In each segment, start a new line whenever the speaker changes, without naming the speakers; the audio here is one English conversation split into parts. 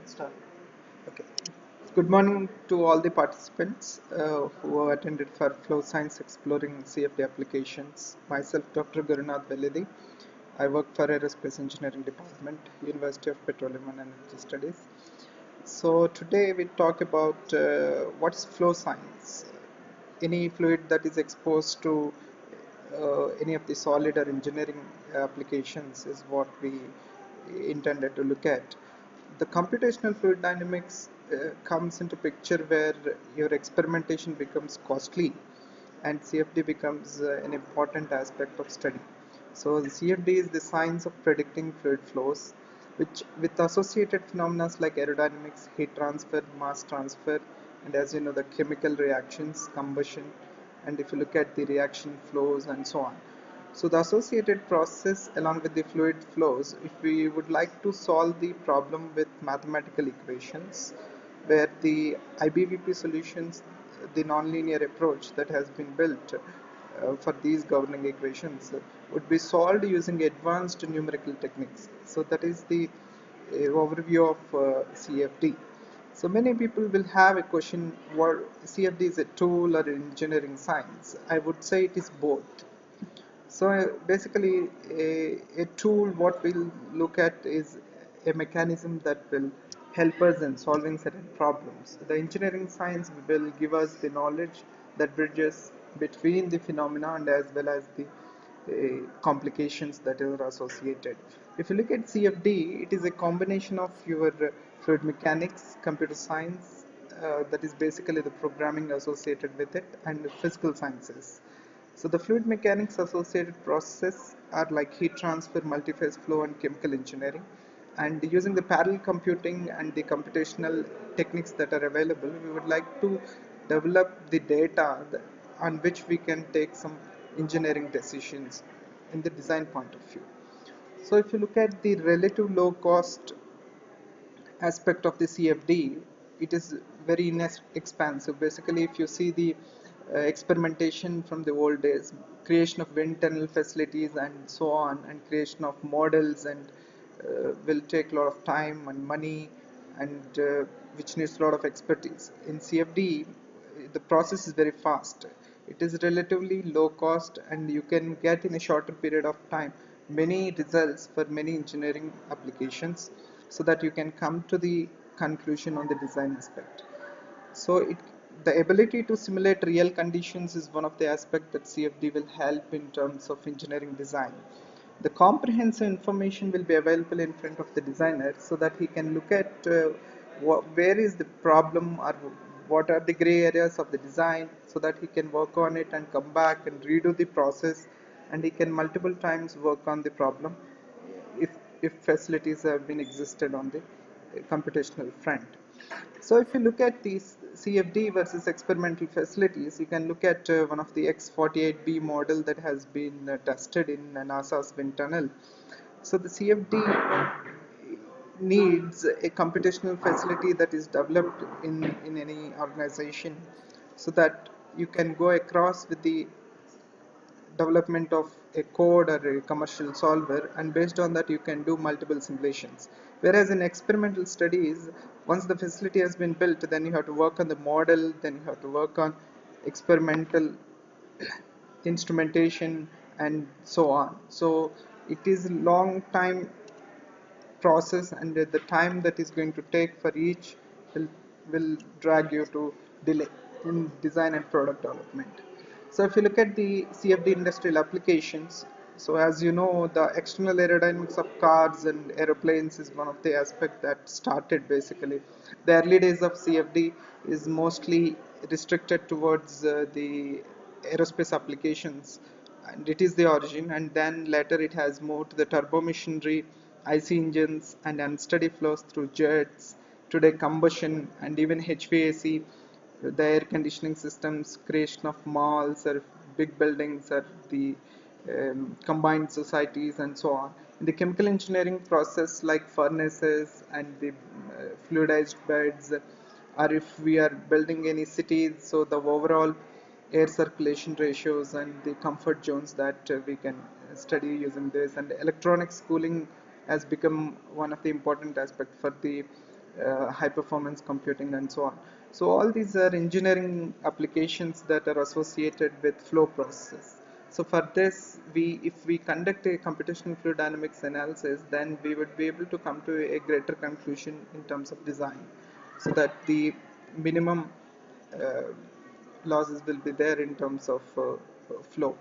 Start. Okay. Good morning to all the participants who attended for Flow Science Exploring CFD Applications. Myself, Dr. Gurunadh Velidi. I work for Aerospace Engineering Department, University of Petroleum and Energy Studies. So today we talk about what is flow science. Any fluid that is exposed to any of the solid or engineering applications is what we intended to look at. The computational fluid dynamics comes into picture where your experimentation becomes costly and CFD becomes an important aspect of study. So the CFD is the science of predicting fluid flows, which with associated phenomena like aerodynamics, heat transfer, mass transfer, and as you know the chemical reactions, combustion, and if you look at the reaction flows and so on. So the associated process along with the fluid flows, if we would like to solve the problem with mathematical equations, where the IBVP solutions, the nonlinear approach that has been built for these governing equations would be solved using advanced numerical techniques. So that is the overview of CFD. So many people will have a question, what CFD is a tool or an engineering science? I would say it is both. So basically a tool what we'll look at is a mechanism that will help us in solving certain problems. The engineering science will give us the knowledge that bridges between the phenomena and as well as the complications that are associated. If you look at CFD, it is a combination of your fluid mechanics, computer science, that is basically the programming associated with it, and physical sciences. So the fluid mechanics associated processes are like heat transfer, multiphase flow, and chemical engineering. And using the parallel computing and the computational techniques that are available, we would like to develop the data on which we can take some engineering decisions in the design point of view. So if you look at the relative low cost aspect of the CFD, it is very inexpensive. Basically, if you see the experimentation from the old days, creation of wind tunnel facilities and so on, and creation of models, and will take a lot of time and money, and which needs a lot of expertise. In CFD, the process is very fast. It is relatively low cost, and you can get in a shorter period of time many results for many engineering applications, so that you can come to the conclusion on the design aspect. So the ability to simulate real conditions is one of the aspects that CFD will help in terms of engineering design. The comprehensive information will be available in front of the designer so that he can look at where is the problem or what are the gray areas of the design, so that he can work on it and come back and redo the process, and he can multiple times work on the problem if, if facilities have been existed on the computational front. So if you look at these CFD versus experimental facilities, you can look at one of the X-48B model that has been tested in NASA's wind tunnel. So the CFD needs a computational facility that is developed in any organization, so that you can go across with the development of a code or a commercial solver, and based on that you can do multiple simulations. Whereas in experimental studies, once the facility has been built, then you have to work on the model, then you have to work on experimental instrumentation and so on. So it is a long time process, and the time that is going to take for each will, will drag you to delay in design and product development. So if you look at the CFD industrial applications, so as you know, the external aerodynamics of cars and aeroplanes is one of the aspects that started basically. The early days of CFD is mostly restricted towards the aerospace applications, and it is the origin, and then later it has moved to the turbo machinery, IC engines, and unsteady flows through jets, today combustion, and even HVAC, the air conditioning systems, creation of malls or big buildings or the combined societies and so on. In the chemical engineering process like furnaces and the fluidized beds, or if we are building any cities, so the overall air circulation ratios and the comfort zones that we can study using this. And electronics cooling has become one of the important aspects for the high performance computing and so on. So all these are engineering applications that are associated with flow processes. So for this, if we conduct a computational fluid dynamics analysis, then we would be able to come to a greater conclusion in terms of design, so that the minimum uh, losses will be there in terms of flow.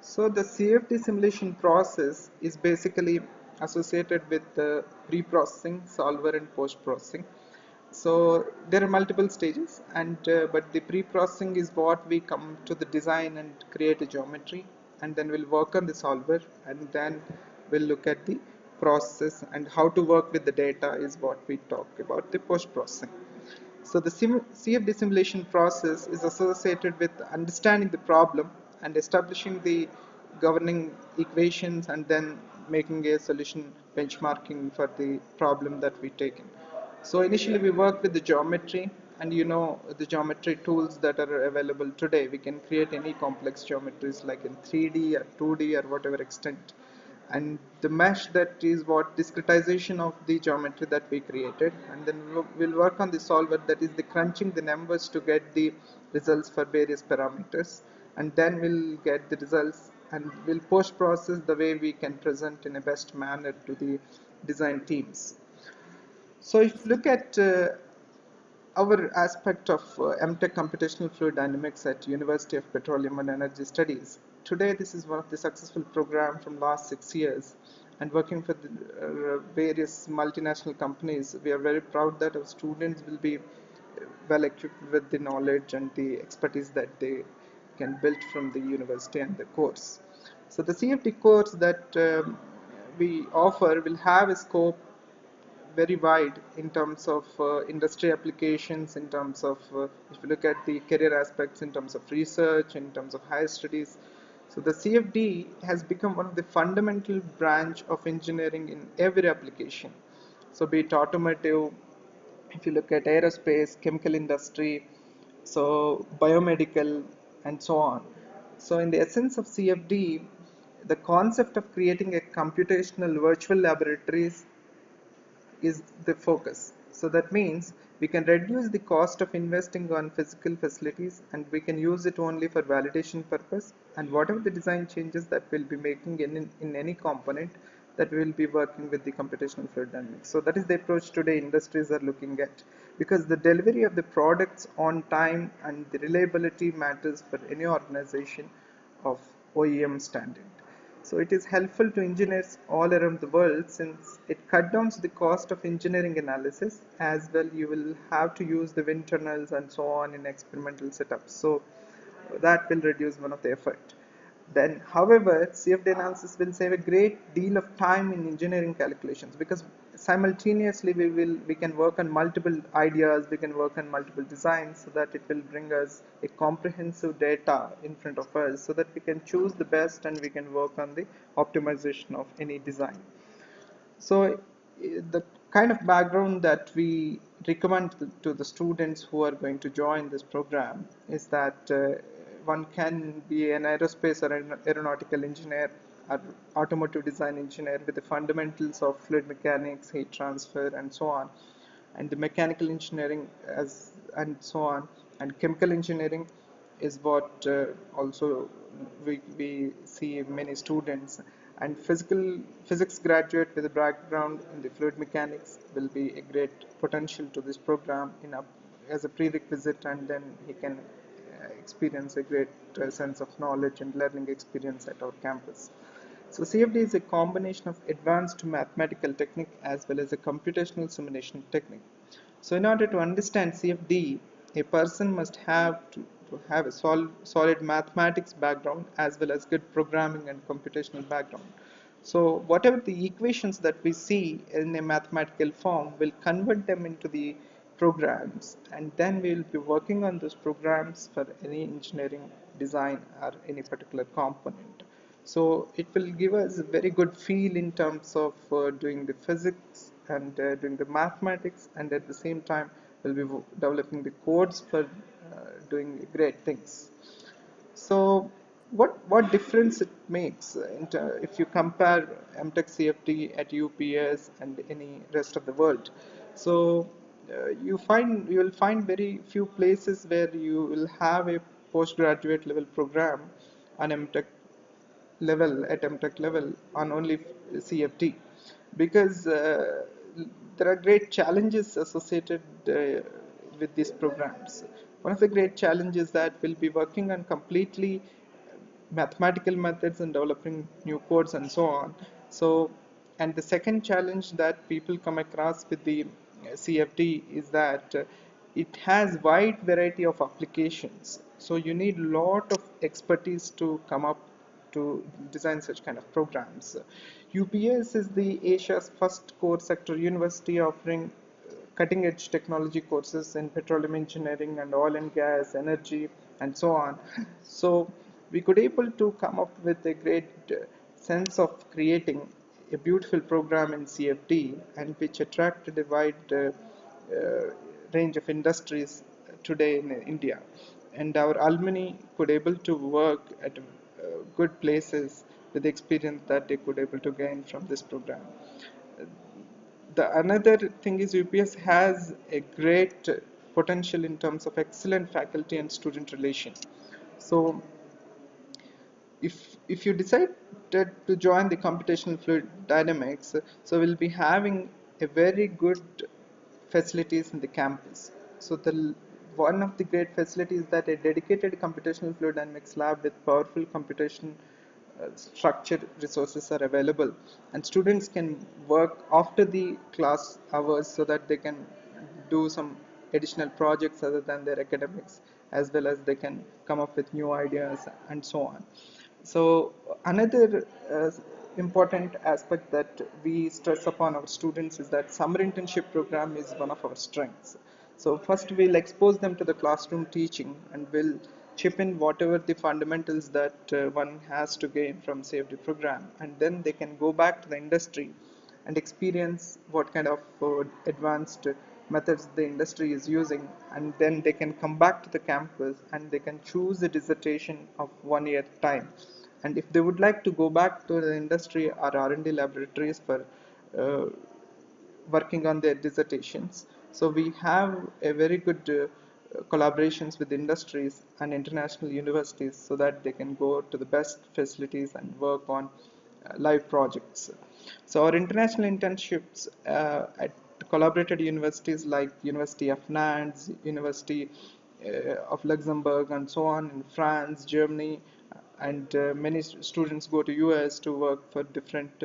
So the CFD simulation process is basically associated with the pre-processing, solver and post-processing. So there are multiple stages, and but the pre-processing is what we come to the design and create a geometry, and then we'll work on the solver, and then we'll look at the process and how to work with the data is what we talk about the post-processing. So the CFD simulation process is associated with understanding the problem and establishing the governing equations, and then making a solution benchmarking for the problem that we take in. So initially we work with the geometry, and the geometry tools that are available today. We can create any complex geometries like in 3D or 2D or whatever extent. And the mesh, that is what discretization of the geometry that we created, and then we'll work on the solver, that is the crunching the numbers to get the results for various parameters, and then we'll get the results and we'll post process the way we can present in a best manner to the design teams. So if you look at our aspect of M.Tech Computational Fluid Dynamics at University of Petroleum and Energy Studies. Today, this is one of the successful programs from last 6 years, and working for the, various multinational companies. We are very proud that our students will be well equipped with the knowledge and the expertise that they can build from the university and the course. So the CFD course that we offer will have a scope very wide in terms of industry applications, in terms of if you look at the career aspects, in terms of research, in terms of higher studies. So the CFD has become one of the fundamental branch of engineering in every application. So be it automotive, if you look at aerospace, chemical industry, so biomedical, and so on. So in the essence of CFD, the concept of creating a computational virtual laboratories is the focus. So that means we can reduce the cost of investing on physical facilities, and we can use it only for validation purpose, and whatever the design changes that we'll be making in any component, that we will be working with the computational fluid dynamics. So that is the approach today industries are looking at, because the delivery of the products on time and the reliability matters for any organization of OEM standard. So it is helpful to engineers all around the world, since it cut down the cost of engineering analysis. As well, you will have to use the wind tunnels and so on in experimental setups. So that will reduce one of the effort. Then, however, CFD analysis will save a great deal of time in engineering calculations, because simultaneously we can work on multiple ideas, we can work on multiple designs, so that it will bring us a comprehensive data in front of us, so that we can choose the best and we can work on the optimization of any design. So the kind of background that we recommend to the students who are going to join this program is that one can be an aerospace or an aeronautical engineer or automotive design engineer with the fundamentals of fluid mechanics, heat transfer, and so on, and the mechanical engineering as and so on, and chemical engineering is what also we see many students, and physics graduate with a background in the fluid mechanics will be a great potential to this program as a prerequisite, and then he can experience a great sense of knowledge and learning experience at our campus. So CFD is a combination of advanced mathematical technique as well as a computational simulation technique. So in order to understand CFD, a person must to have a solid mathematics background as well as good programming and computational background. So whatever the equations that we see in a mathematical form, will convert them into the programs, and then we will be working on those programs for any engineering design or any particular component. So it will give us a very good feel in terms of doing the physics and doing the mathematics, and at the same time we'll be developing the codes for doing great things. So what difference it makes if you compare M.Tech CFD at UPES and any rest of the world? So you will find very few places where you will have a postgraduate level program on M.Tech level at M.Tech level on only CFD, because there are great challenges associated with these programs. One of the great challenges that we'll be working on completely mathematical methods and developing new codes and so on. So, and the second challenge that people come across with the CFD is that it has wide variety of applications. So you need lot of expertise to come up to design such kind of programs. UPS is the Asia's first core sector university offering cutting edge technology courses in petroleum engineering and oil and gas, energy, and so on. So we could able to come up with a great sense of creating a beautiful program in CFD, and which attracted a wide range of industries today in India. And our alumni could able to work at good places with the experience that they could able to gain from this program. The another thing is UPS has a great potential in terms of excellent faculty and student relation. So if you decide to join the computational fluid dynamics, so we'll be having a very good facilities in the campus. So the one of the great facilities that a dedicated computational fluid dynamics lab with powerful computation structured resources are available, and students can work after the class hours so that they can do some additional projects other than their academics, as well as they can come up with new ideas and so on. So another important aspect that we stress upon our students is that summer internship program is one of our strengths. So first we'll expose them to the classroom teaching, and we'll chip in whatever the fundamentals that one has to gain from CFD program, and then they can go back to the industry and experience what kind of advanced methods the industry is using, and then they can come back to the campus and they can choose a dissertation of 1 year time. And if they would like to go back to the industry or R&D laboratories for uh, working on their dissertations, so we have a very good collaborations with industries and international universities so that they can go to the best facilities and work on live projects. So our international internships at collaborated universities like University of Nantes, University of Luxembourg, and so on in France, Germany, and many students go to US to work for different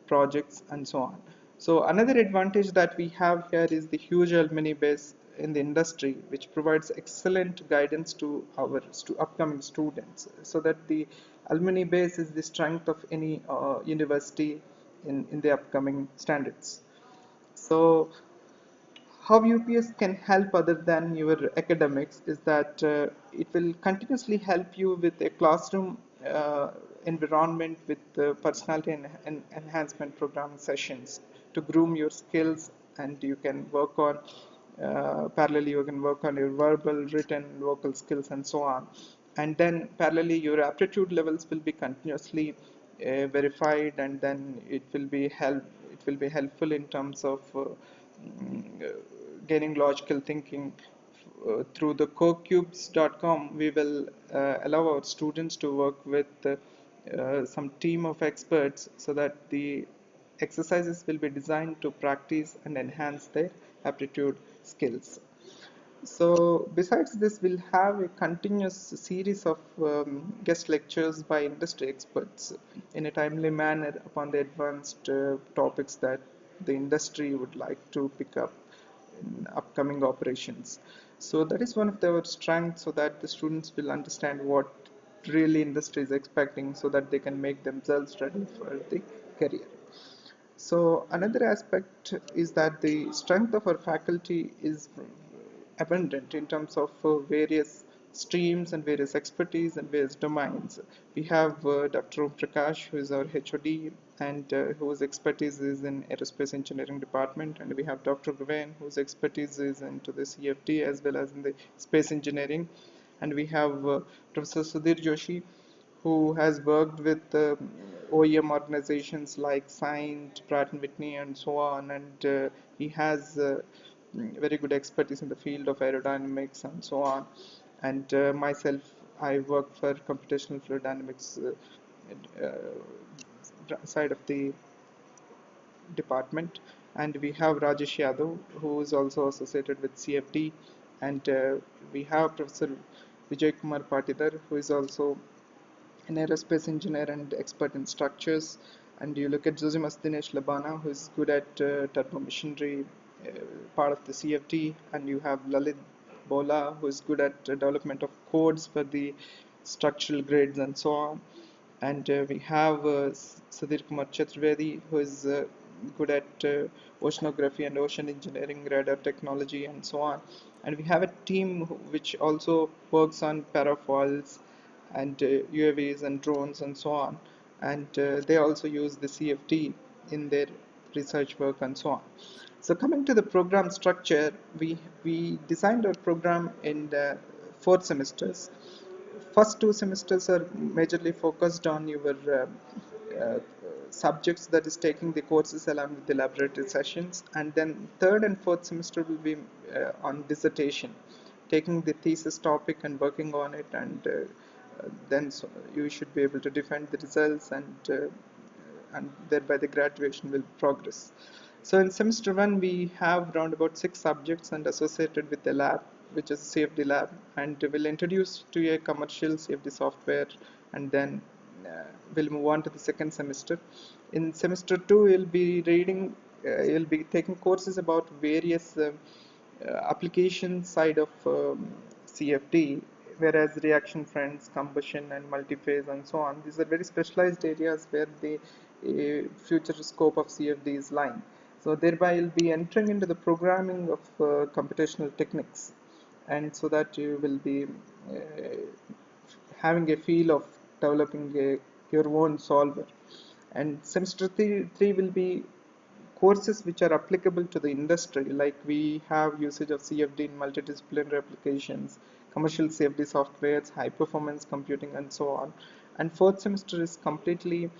projects and so on. So another advantage that we have here is the huge alumni base in the industry, which provides excellent guidance to our upcoming students, so that the alumni base is the strength of any university in the upcoming standards. So how UPS can help other than your academics is that it will continuously help you with a classroom environment with personality and enhancement programming sessions to groom your skills, and you can work on parallelly you can work on your verbal, written, vocal skills and so on. And then parallelly your aptitude levels will be continuously verified, and then it will be helpful in terms of gaining logical thinking. Through the cocubes.com, we will allow our students to work with some team of experts so that the exercises will be designed to practice and enhance their aptitude skills. So besides this, we'll have a continuous series of guest lectures by industry experts in a timely manner upon the advanced topics that the industry would like to pick up in upcoming operations. So that is one of our strengths, so that the students will understand what really industry is expecting, so that they can make themselves ready for the career. So another aspect is that the strength of our faculty is abundant in terms of various streams and various expertise and various domains. We have Dr. Prakash, who is our HOD and whose expertise is in aerospace engineering department, and we have Dr. Gurunadh, whose expertise is into the CFD as well as in the space engineering, and we have Professor Sudhir Joshi, who has worked with OEM organizations like Saint, Pratt and Whitney, and so on, and he has very good expertise in the field of aerodynamics and so on. And myself, I work for computational fluid dynamics side of the department, and we have Rajesh Yadav, who is also associated with CFD, and we have Professor Vijay Kumar Patidar, who is also an aerospace engineer and expert in structures. And you look at Zosimas Dinesh Labana, who is good at turbo machinery, uh, part of the CFD, and you have Lalit Bola, who is good at development of codes for the structural grids and so on. And we have Sudhir Kumar Chaturvedi, who is good at oceanography and ocean engineering, radar technology, and so on. And we have a team which also works on parafoils and UAVs and drones and so on. And they also use the CFD in their research work and so on. So coming to the program structure, we designed our program in the 4 semesters. First 2 semesters are majorly focused on your uh, subjects, that is taking the courses along with the laboratory sessions, and then third and fourth semester will be on dissertation, taking the thesis topic and working on it, and then so you should be able to defend the results, and thereby the graduation will progress. So in semester one, we have around about 6 subjects and associated with the lab, which is a CFD lab, and we'll introduce to a commercial CFD software, and then we'll move on to the second semester. In semester two, you'll be taking courses about various application side of CFD, whereas reaction fronts, combustion, and multiphase, and so on. These are very specialized areas where the future scope of CFD is lying. So thereby you'll be entering into the programming of computational techniques, and so that you will be having a feel of developing your own solver. And semester three will be courses which are applicable to the industry, like we have usage of CFD in multidisciplinary applications, commercial CFD softwares, high performance computing, and so on. And fourth semester is completely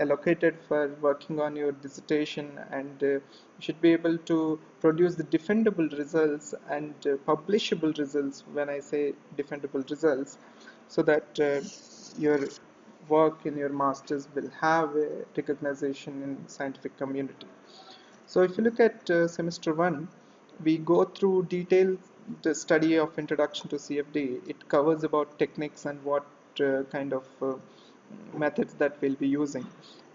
allocated for working on your dissertation, and you should be able to produce the defendable results and publishable results. When I say defendable results, so that your work in your masters will have a recognition in scientific community. So if you look at semester one, we go through detailed the study of introduction to CFD. It covers about techniques and what kind of methods that we'll be using.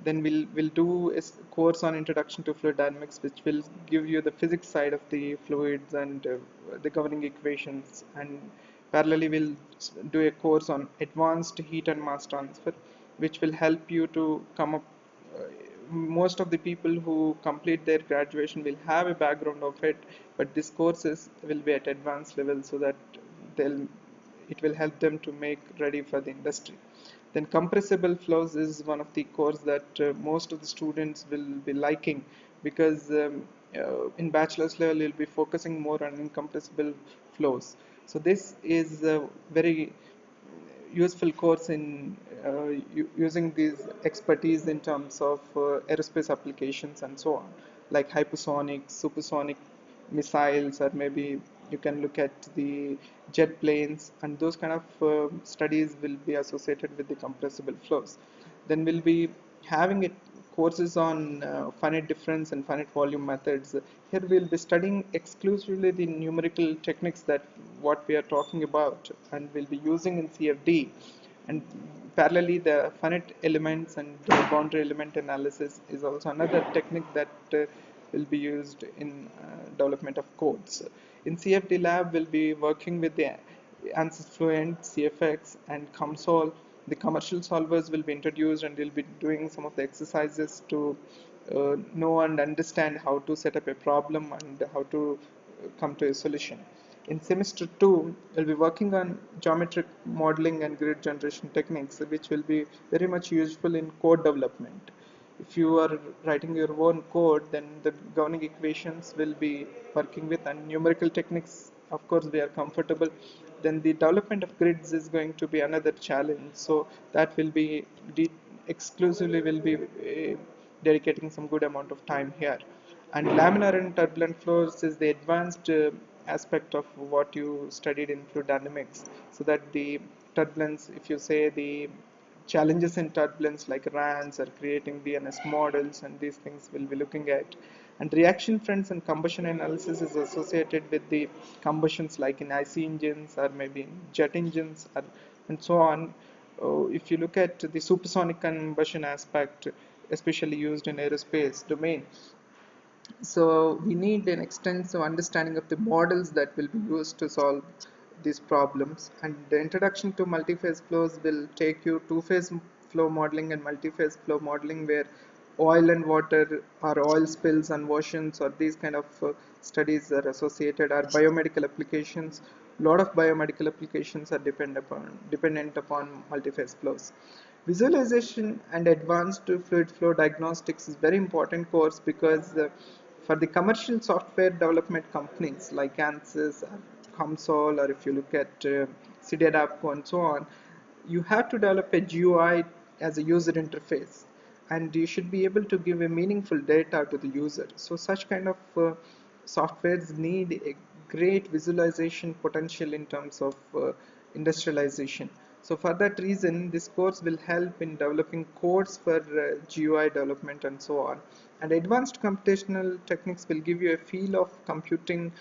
Then we'll do a course on introduction to fluid dynamics, which will give you the physics side of the fluids and the governing equations. And parallelly, we'll do a course on advanced heat and mass transfer, which will help you to come up. Most of the people who complete their graduation will have a background of it, but these courses will be at advanced level, so that they'll it will help them to make ready for the industry. Then compressible flows is one of the course that most of the students will be liking, because in bachelor's level you'll be focusing more on incompressible flows. So this is a very useful course in using these expertise in terms of aerospace applications and so on, like hypersonic, supersonic missiles, or maybe you can look at the jet planes, and those kind of studies will be associated with the compressible flows. Then we'll be having it courses on finite difference and finite volume methods. Here we'll be studying exclusively the numerical techniques that what we are talking about, and we'll be using in CFD. And parallelly, the finite elements and boundary element analysis is also another technique that will be used in development of codes. In CFD lab, we'll be working with the ANSYS Fluent, CFX, and COMSOL. The commercial solvers will be introduced, and we'll be doing some of the exercises to know and understand how to set up a problem and how to come to a solution. In semester 2, we'll be working on geometric modeling and grid generation techniques, which will be very much useful in code development. If you are writing your own code, then the governing equations will be working with, and numerical techniques, of course, we are comfortable. Then the development of grids is going to be another challenge, so that will be exclusively will be dedicating some good amount of time here. And laminar and turbulent flows is the advanced aspect of what you studied in fluid dynamics. So that the turbulence, if you say the challenges in turbulence like RANs or creating BNS models, and these things we'll be looking at. And reaction fronts and combustion analysis is associated with the combustions like in IC engines or maybe in jet engines or, and so on. If you look at the supersonic combustion aspect, especially used in aerospace domain, so we need an extensive understanding of the models that will be used to solve these problems. And the introduction to multi-phase flows will take you two-phase flow modeling and multi-phase flow modeling, where oil and water or oil spills and oceans or these kind of studies are associated, or biomedical applications. A lot of biomedical applications are dependent upon multi-phase flows. Visualization and advanced fluid flow diagnostics is very important course, because for the commercial software development companies like ANSYS or COMSOL, or if you look at CDADAPCO and so on, you have to develop a GUI as a user interface, and you should be able to give a meaningful data to the user. So such kind of softwares need a great visualization potential in terms of industrialization. So for that reason, this course will help in developing codes for GUI development and so on. And advanced computational techniques will give you a feel of computing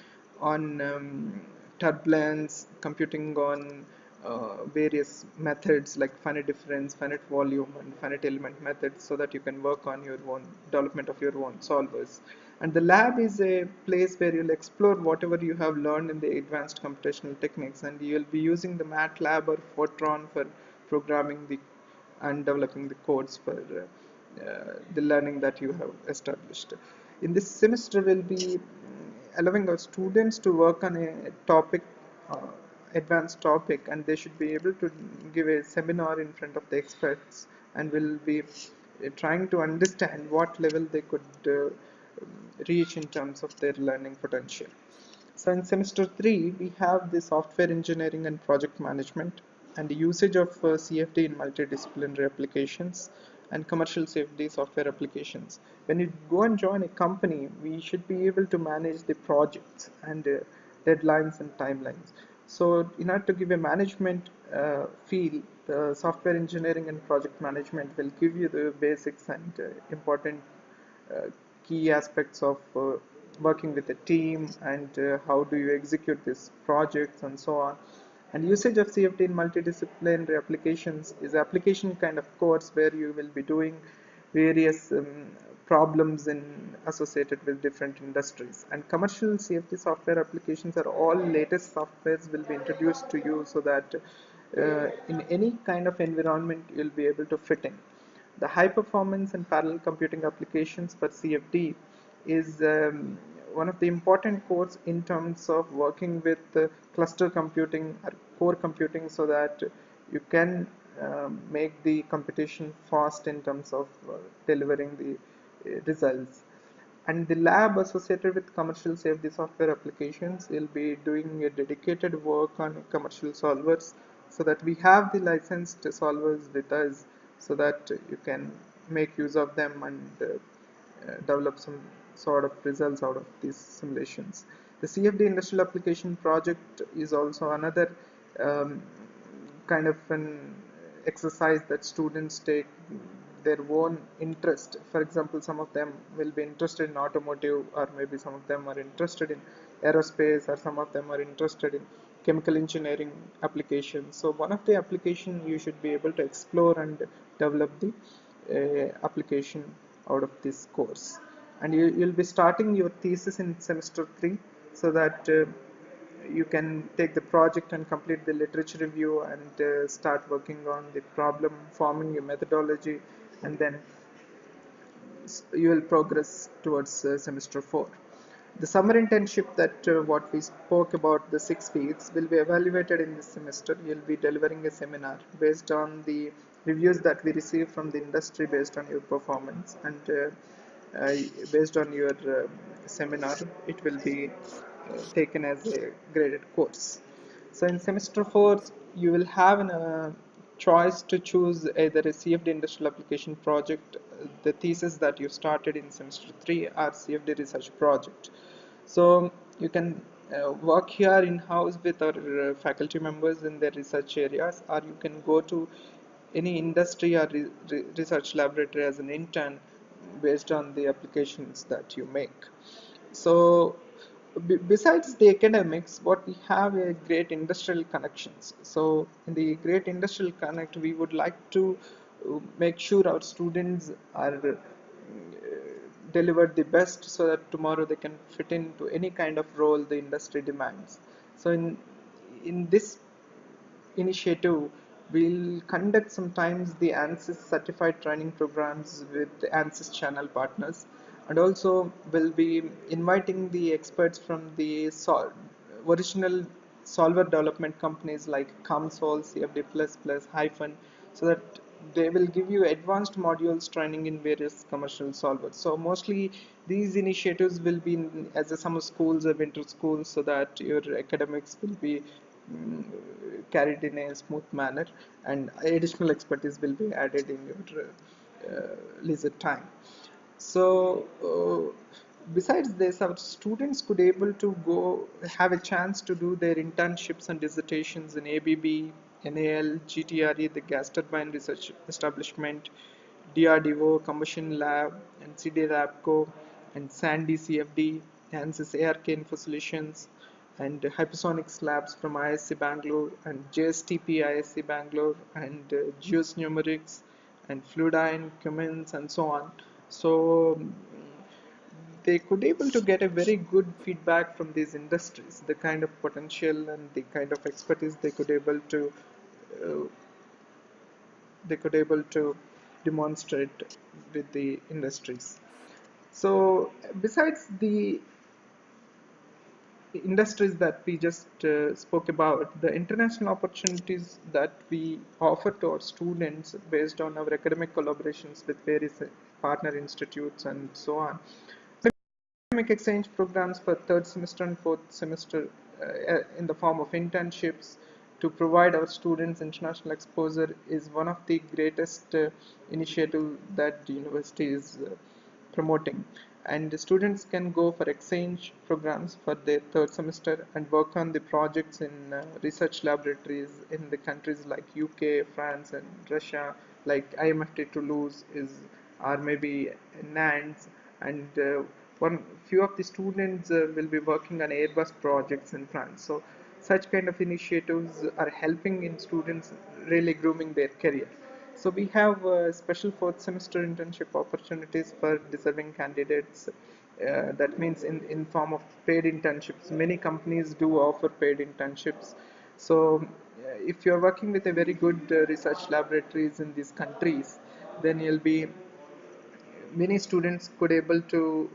on turbulence, computing on various methods like finite difference, finite volume, and finite element methods, so that you can work on your own development of your own solvers. And the lab is a place where you'll explore whatever you have learned in the advanced computational techniques, and you'll be using the MATLAB or Fortran for programming the and developing the codes for the learning that you have established. In this semester, we'll be allowing our students to work on a topic, uh, advanced topic, and they should be able to give a seminar in front of the experts, and will be trying to understand what level they could reach in terms of their learning potential. So in semester 3, we have the software engineering and project management, and the usage of CFD in multidisciplinary applications and commercial CFD software applications. When you go and join a company, we should be able to manage the projects and deadlines and timelines. So in order to give a management feel, the software engineering and project management will give you the basics and important uh, key aspects of working with a team, and how do you execute these projects and so on. And usage of CFD in multidisciplinary applications is application kind of course where you will be doing various problems associated with different industries. And commercial CFD software applications are all latest softwares will be introduced to you, so that in any kind of environment you'll be able to fit in. The high performance and parallel computing applications for CFD is one of the important cores in terms of working with cluster computing or core computing, so that you can make the computation fast in terms of delivering the results. And the lab associated with commercial safety software applications will be doing a dedicated work on commercial solvers, so that we have the licensed solvers with us, so that you can make use of them and develop some sort of results out of these simulations. The CFD Industrial Application project is also another um, kind of an exercise that students take their own interest. For example, some of them will be interested in automotive, or maybe some of them are interested in aerospace, or some of them are interested in chemical engineering applications. So one of the application you should be able to explore and develop the application out of this course. And you'll be starting your thesis in semester 3, so that you can take the project and complete the literature review, and start working on the problem, forming your methodology, and then you will progress towards semester 4. The summer internship, that what we spoke about, the 6 weeks, will be evaluated in this semester. You'll be delivering a seminar based on the reviews that we receive from the industry based on your performance, and uh, based on your seminar, it will be taken as a graded course. So in semester 4, you will have an choice to choose either a CFD Industrial Application project, the thesis that you started in semester 3, or CFD research project. So you can work here in-house with our faculty members in their research areas, or you can go to any industry or research laboratory as an intern based on the applications that you make. So besides the academics, what we have a great industrial connections. So in the great industrial connect, we would like to make sure our students are delivered the best, so that tomorrow they can fit into any kind of role the industry demands. So in this initiative, we'll conduct sometimes the ANSYS certified training programs with the ANSYS channel partners, and also will be inviting the experts from the original solver development companies like COMSOL, CFD++, Hyphen, so that they will give you advanced modules training in various commercial solvers. So mostly these initiatives will be as a summer schools or winter schools, so that your academics will be carried in a smooth manner, and additional expertise will be added in your leisure time. So besides this, our students could able to go have a chance to do their internships and dissertations in ABB, NAL, GTRE, the Gas Turbine Research Establishment, DRDO, Combustion Lab, and CD Rapco, and Sandy CFD, ANSYS ARK Info Solutions, and Hypersonics Labs from ISC Bangalore, and JSTP ISC Bangalore, and Geos Numerics, and Fluidine, Cummins, and so on. So they could able to get a very good feedback from these industries, the kind of potential and the kind of expertise uh, they could able to demonstrate with the industries. So besides the industries that we just spoke about, the international opportunities that we offer to our students based on our academic collaborations with various partner institutes and so on. Academic exchange programs for third semester and fourth semester in the form of internships to provide our students international exposure is one of the greatest initiative that the university is promoting. And the students can go for exchange programs for their third semester and work on the projects in research laboratories in the countries like UK, France, and Russia, like IMFT Toulouse is, or maybe Nantes, and one few of the students will be working on Airbus projects in France. So such kind of initiatives are helping in students really grooming their career. So we have special fourth semester internship opportunities for deserving candidates. That means in form of paid internships. Many companies do offer paid internships. So if you're working with a very good research laboratories in these countries, then you'll be many students could able to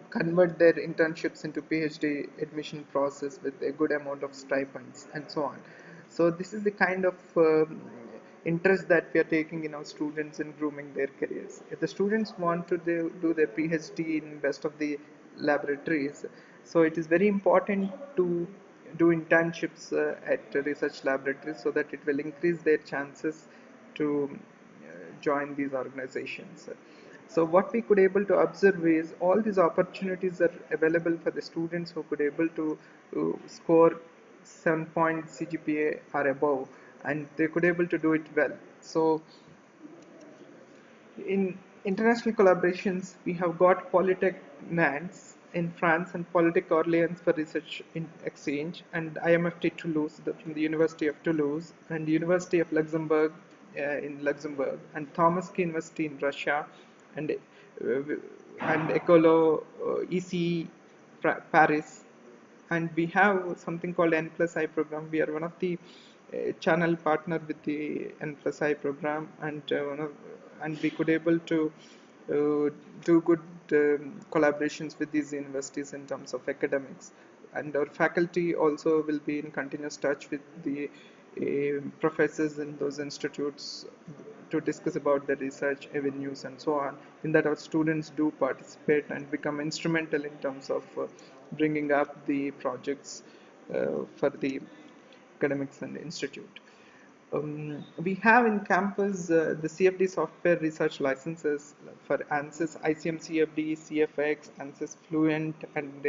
convert their internships into PhD admission process with a good amount of stipends and so on. So this is the kind of interest that we are taking in our students in grooming their careers. If the students want to do their PhD in best of the laboratories, so it is very important to do internships at research laboratories, so that it will increase their chances to join these organizations. So what we could able to observe is all these opportunities are available for the students who could able to score 7 point CGPA or above, and they could able to do it well. So in international collaborations, we have got Polytech Nantes in France and Polytech Orleans for research in exchange, and IMFT Toulouse from the University of Toulouse, and University of Luxembourg in Luxembourg, and Thomas K University in Russia, and Ecolo ECE Paris, and we have something called N plus I program. We are one of the channel partner with the N plus I program, and and we could able to do good collaborations with these universities in terms of academics, and our faculty also will be in continuous touch with the professors in those institutes to discuss about the research avenues and so on, in that our students do participate and become instrumental in terms of bringing up the projects for the academics and the institute. We have in campus the CFD software research licenses for ANSYS, ICM CFD, CFX, ANSYS Fluent, and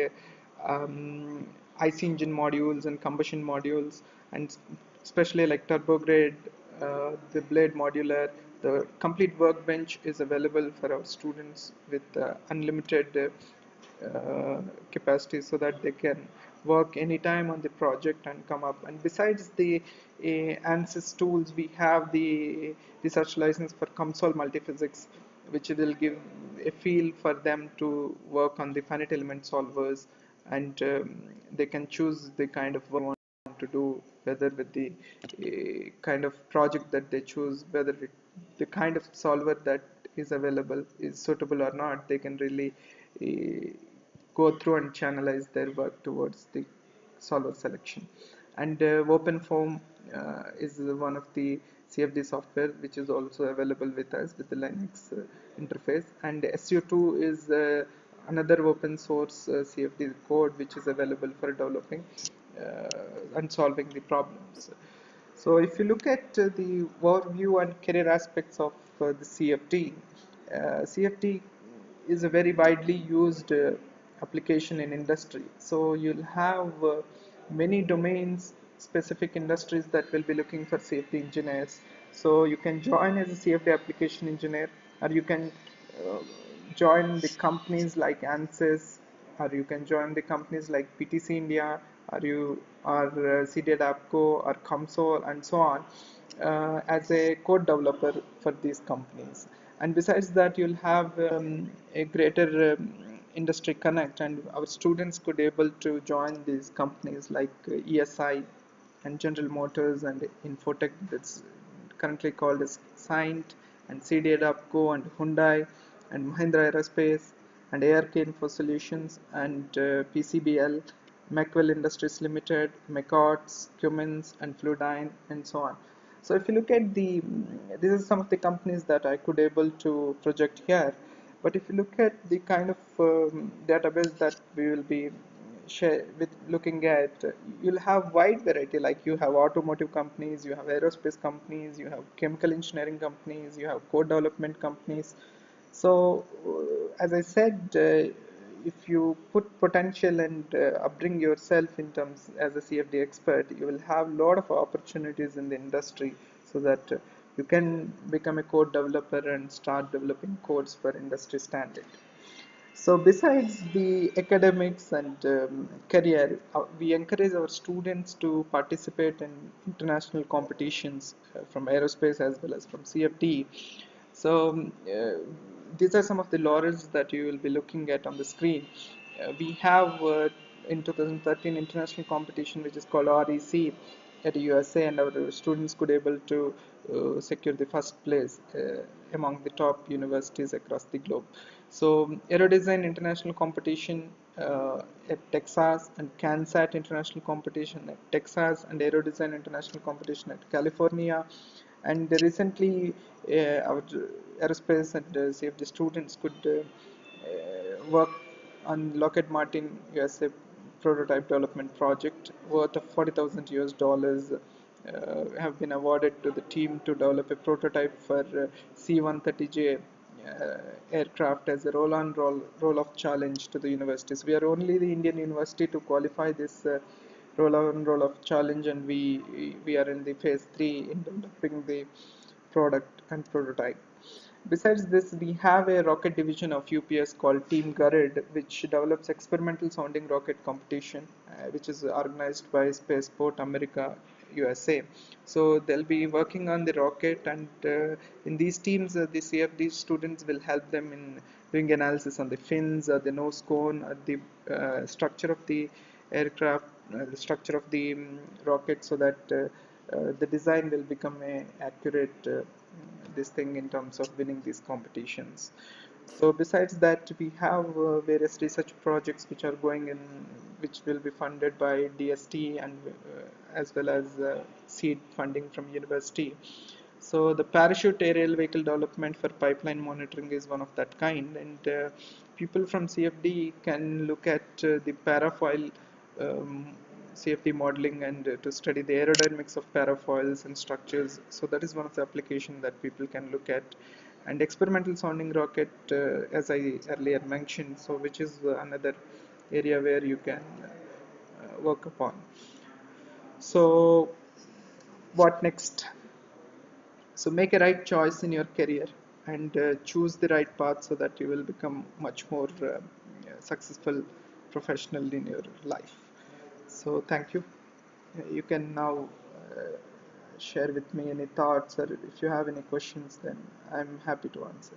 IC engine modules and combustion modules, and especially like TurboGrid, the Blade modular. The complete workbench is available for our students with unlimited capacity so that they can work anytime on the project and come up. And besides the ANSYS tools, we have the research license for COMSOL multiphysics, which will give a feel for them to work on the finite element solvers, and they can choose the kind of work they want to do, whether with the kind of project that they choose, whether the kind of solver that is available is suitable or not. They can really uh, go through and channelize their work towards the solver selection. And OpenFOAM is one of the CFD software which is also available with us with the Linux interface. And SU2 is another open source CFD code which is available for developing and solving the problems. So if you look at the overview and career aspects of the CFD, CFD is a very widely used application in industry. So you'll have many domains, specific industries that will be looking for safety engineers. So you can join as a CFD application engineer, or you can uh, join the companies like ANSYS, or you can join the companies like PTC India, or CD Adapco or COMSOL and so on, as a code developer for these companies. And besides that, you'll have a greater industry connect, and our students could able to join these companies like ESI and General Motors and Infotech, that's currently called as Scient, and CD Adapco and Hyundai and Mahindra Aerospace and ARK Info Solutions and PCBL, Macwell Industries Limited, McCarts, Cummins and Fluidine and so on. So if you look at these are some of the companies that I could able to project here. But if you look at the kind of database that we will be share with looking at, you'll have wide variety. Like you have automotive companies, you have aerospace companies, you have chemical engineering companies, you have code development companies. So as I said, if you put potential and upbring yourself in terms as a CFD expert, you will have a lot of opportunities in the industry, so that you can become a code developer and start developing codes for industry standard. So besides the academics and career, we encourage our students to participate in international competitions from aerospace as well as from CFD. So these are some of the laurels that you will be looking at on the screen. We have in 2013 international competition which is called REC at the USA, and our students could able to secure the first place among the top universities across the globe. So Aerodesign International Competition at Texas, and CANSAT International Competition at Texas, and Aerodesign International Competition at California. And recently our aerospace and safety students could work on Lockheed Martin USA prototype development project worth of 40,000 US dollars, have been awarded to the team to develop a prototype for C-130J aircraft as a roll-off challenge to the universities. We are only the Indian university to qualify this roll-off challenge, and we are in the phase 3 in developing the product and prototype. Besides this, we have a rocket division of UPS called Team Gurunadh, which develops experimental sounding rocket competition, which is organized by Spaceport America, USA. So they'll be working on the rocket, and in these teams, the CFD students will help them in doing analysis on the fins, the nose cone, the structure of the aircraft, the structure of the rocket, so that the design will become a accurate this thing in terms of winning these competitions. So besides that, we have various research projects which are going in, which will be funded by DST, and as well as seed funding from university. So the parachute aerial vehicle development for pipeline monitoring is one of that kind, and people from CFD can look at the parafoil CFD modeling and to study the aerodynamics of parafoils and structures. So that is one of the applications that people can look at. And experimental sounding rocket, as I earlier mentioned, so which is another area where you can work upon. So what next? So make a right choice in your career and choose the right path so that you will become much more successful professional in your life. So thank you. You can now share with me any thoughts, or if you have any questions, then I'm happy to answer.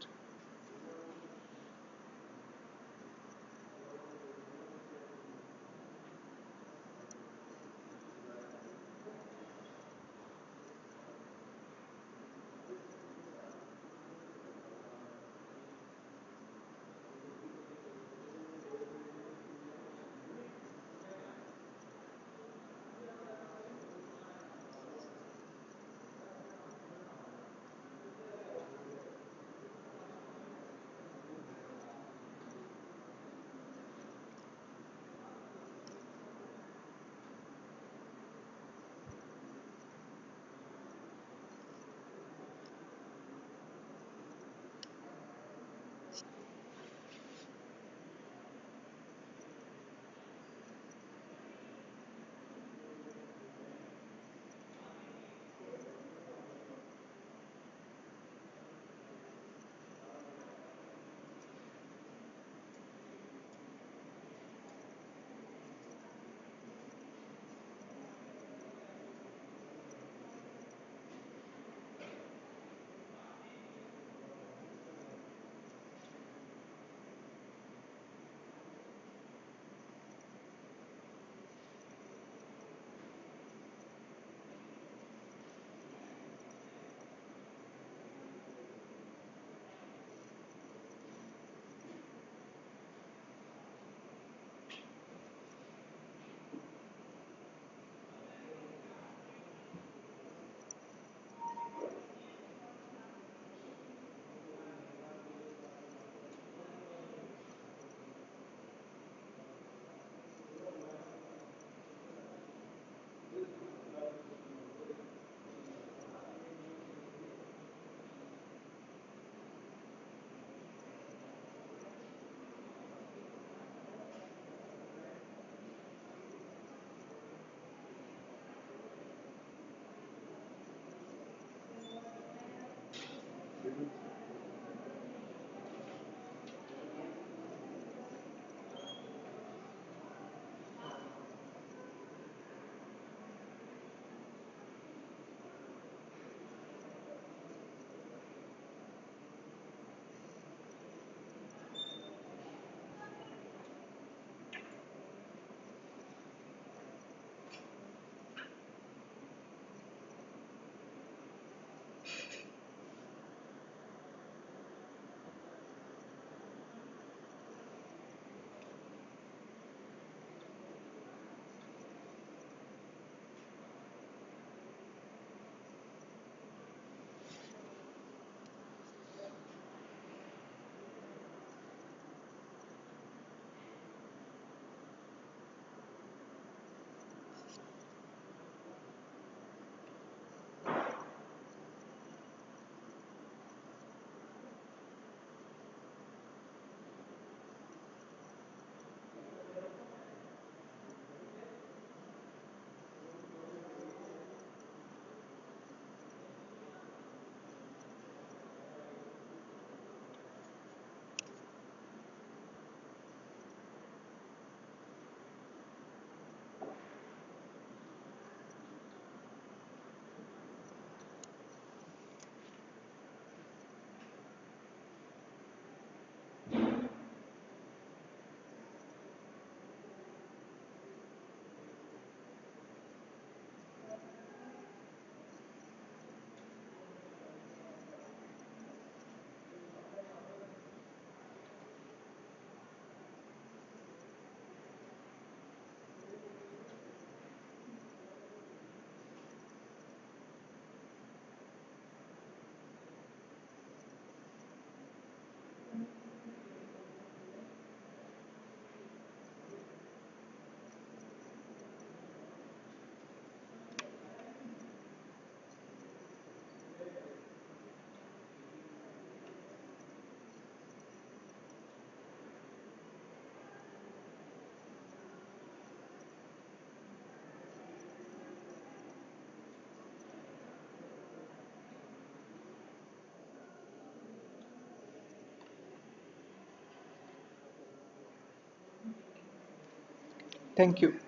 Thank you.